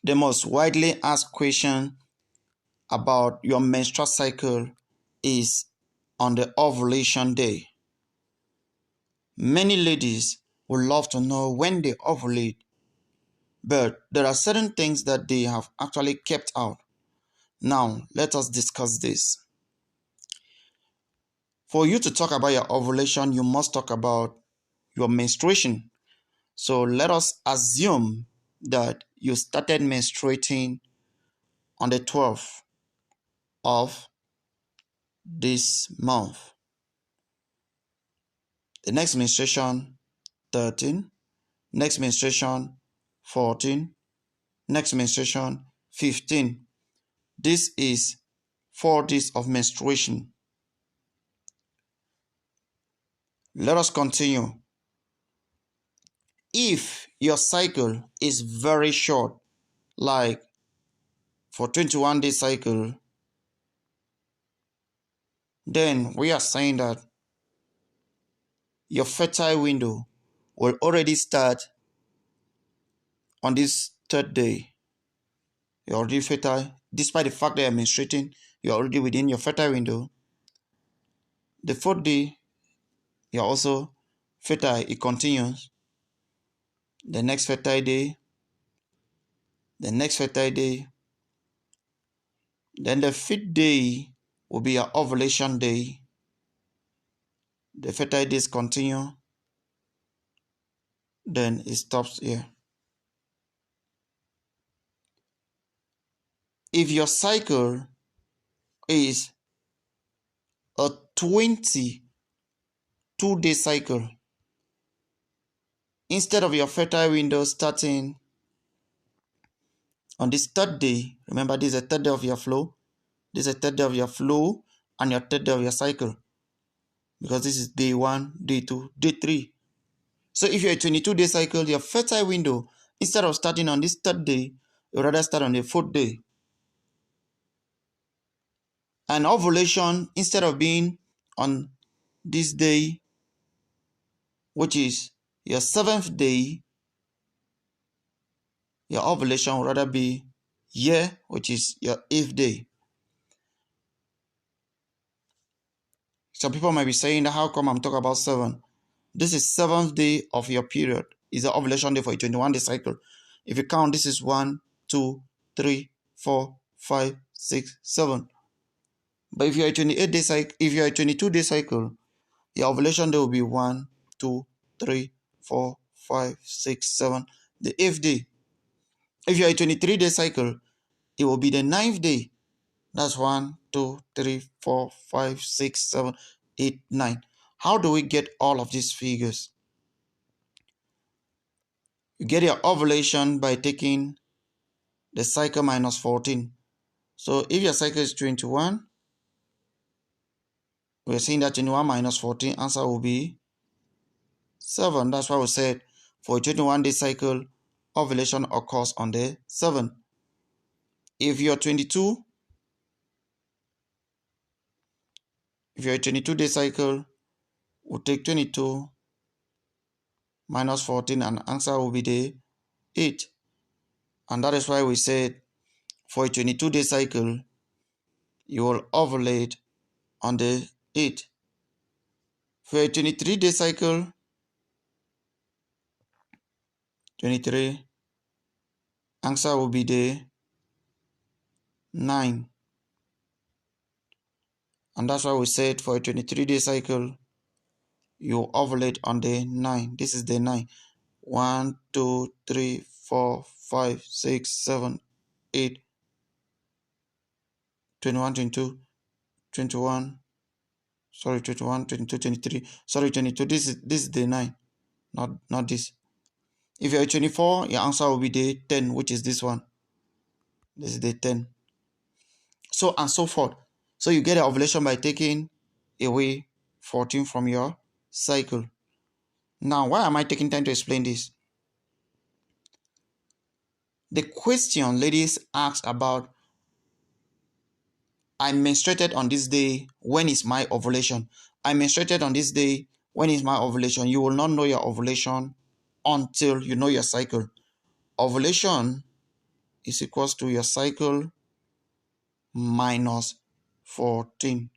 The most widely asked question about your menstrual cycle is on the ovulation day. Many ladies would love to know when they ovulate, but there are certain things that they have actually kept out. Now, let us discuss this. For you to talk about your ovulation, you must talk about your menstruation. So let us assume that you started menstruating on the 12th of this month. The next menstruation, 13. Next menstruation, 14. Next menstruation, 15. This is 4 days of menstruation. Let us continue. If your cycle is very short, like for 21 day cycle, then we are saying that your fertile window will already start on this 3rd day. You're already fertile. Despite the fact that you're menstruating, you're already within your fertile window. The 4th day, you're also fertile. It continues. The next fertile day, the next fertile day. Then the 5th day will be your ovulation day. The fertile days continue. Then it stops here. If your cycle is a 22-day cycle, instead of your fertile window starting on this 3rd day, remember this is the 3rd day of your flow. This is the 3rd day of your flow and your 3rd day of your cycle. Because this is day 1, day 2, day 3. So if you're a 22-day cycle, your fertile window, instead of starting on this 3rd day, you rather start on the 4th day. And ovulation, instead of being on this day, which is your 7th day, your ovulation would rather be here, which is your 8th day. Some people might be saying, how come I'm talking about 7? This is 7th day of your period. It's the ovulation day for a 21-day cycle. If you count, this is 1, 2, 3, 4, 5, 6, 7. But if you're a 28-day cycle, if you're a 22-day cycle, your ovulation day will be 1, 2, 3, 4, 5, 6, 7. The 8th day. If you're a 23-day cycle, it will be the 9th day. That's 1, 2, 3, 4, 5, 6, 7, 8, 9. How do we get all of these figures? You get your ovulation by taking the cycle minus 14. So if your cycle is 21, we're saying that 21 minus 14, answer will be 7. That's why we said for a 21-day cycle, ovulation occurs on the 7th. If you're 22, if you're a 22-day cycle, we'll take 22 minus 14 and answer will be the 8. And that is why we said for a 22-day cycle, you will ovulate on the 8th. For a 23-day cycle, 23, answer will be the 9. And that's why we said for a 23-day cycle, you ovulate on the 9. This is the 9. 1, 2, 3, 4, 5, 6, 7, 8, 21, 22, 21. Sorry, 21, 22, 23. Sorry, 22. This is the 9. Not this. If you're 24, your answer will be the 10, which is this one. This is the 10. So and so forth. So you get an ovulation by taking away 14 from your cycle. Now, why am I taking time to explain this? The question ladies ask about, I menstruated on this day, when is my ovulation? I menstruated on this day, when is my ovulation? You will not know your ovulation until you know your cycle. Ovulation is equals to your cycle minus 14.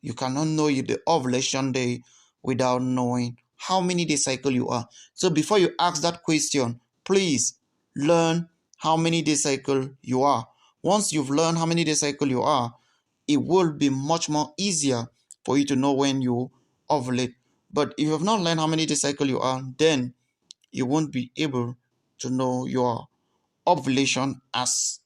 You cannot know the ovulation day without knowing how many day cycle you are. So before you ask that question, please learn how many day cycle you are. Once you've learned how many day cycle you are, it will be much more easier for you to know when you ovulate. But if you have not learned how many day cycle you are, then you won't be able to know your ovulation, as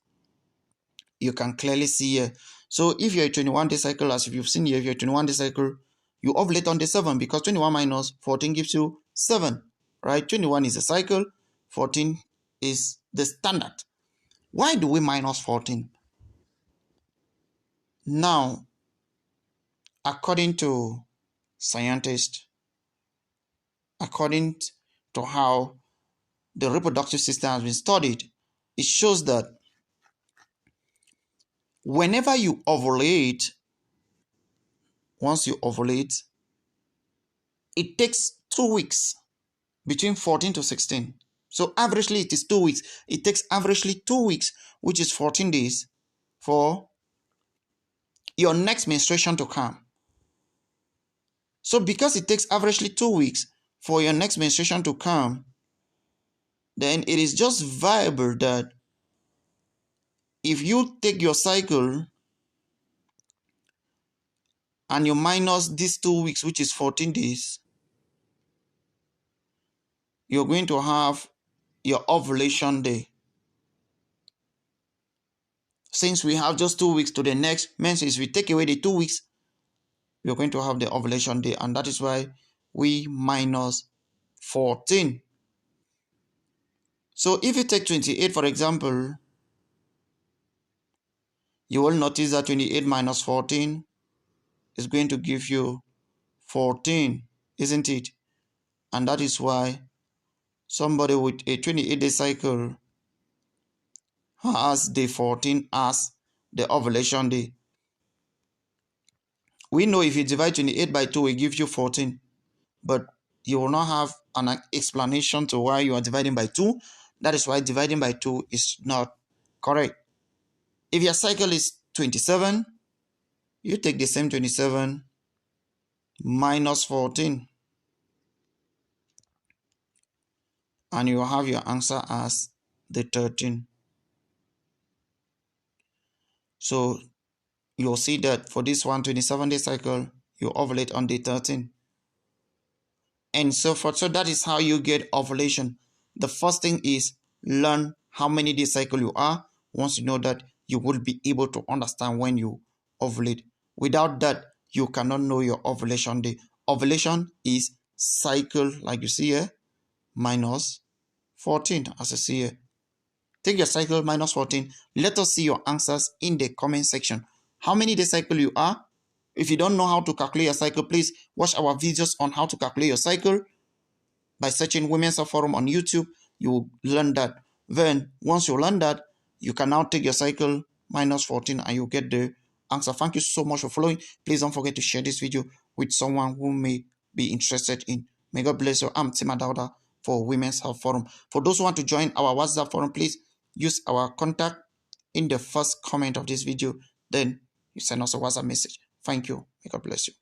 you can clearly see here. So if you're a 21 day cycle, as if you've seen here, if you're a 21 day cycle, you ovulate on day 7, because 21 minus 14 gives you 7, right? 21 is a cycle, 14 is the standard. Why do we minus 14? Now, according to scientists, according to how the reproductive system has been studied, it shows that whenever you ovulate, once you ovulate, it takes 2 weeks between 14 to 16. So averagely it is 2 weeks. It takes averagely 2 weeks, which is 14 days, for your next menstruation to come. So because it takes averagely 2 weeks for your next menstruation to come, then it is just viable that if you take your cycle and you minus these 2 weeks, which is 14 days, you're going to have your ovulation day. Since we have just 2 weeks to the next menses, if we take away the 2 weeks, we're going to have the ovulation day, and that is why we minus 14. So if you take 28, for example, you will notice that 28 minus 14 is going to give you 14, isn't it? And that is why somebody with a 28-day cycle has day 14 as the ovulation day. We know if you divide 28 by 2, it gives you 14. But you will not have an explanation to why you are dividing by 2. That is why dividing by 2 is not correct. If your cycle is 27, you take the same 27 minus 14, and you will have your answer as the 13. So you'll see that for this 127-day cycle, you ovulate on day 13. And so forth. So that is how you get ovulation. The first thing is learn how many day cycle you are. Once you know that, you will be able to understand when you ovulate. Without that, you cannot know your ovulation day. Ovulation is cycle, like you see here, minus 14, as you see here. Take your cycle minus 14. Let us see your answers in the comment section. How many day cycle you are? If you don't know how to calculate your cycle, please watch our videos on how to calculate your cycle. By searching Women's Health Forum on YouTube, you will learn that. Then, once you learn that, you can now take your cycle minus 14 and you get the answer. Thank you so much for following. Please don't forget to share this video with someone who may be interested in. May God bless you. I'm Tima Dauda for Women's Health Forum. For those who want to join our WhatsApp forum, please use our contact in the first comment of this video. Then you send us a WhatsApp message. Thank you. May God bless you.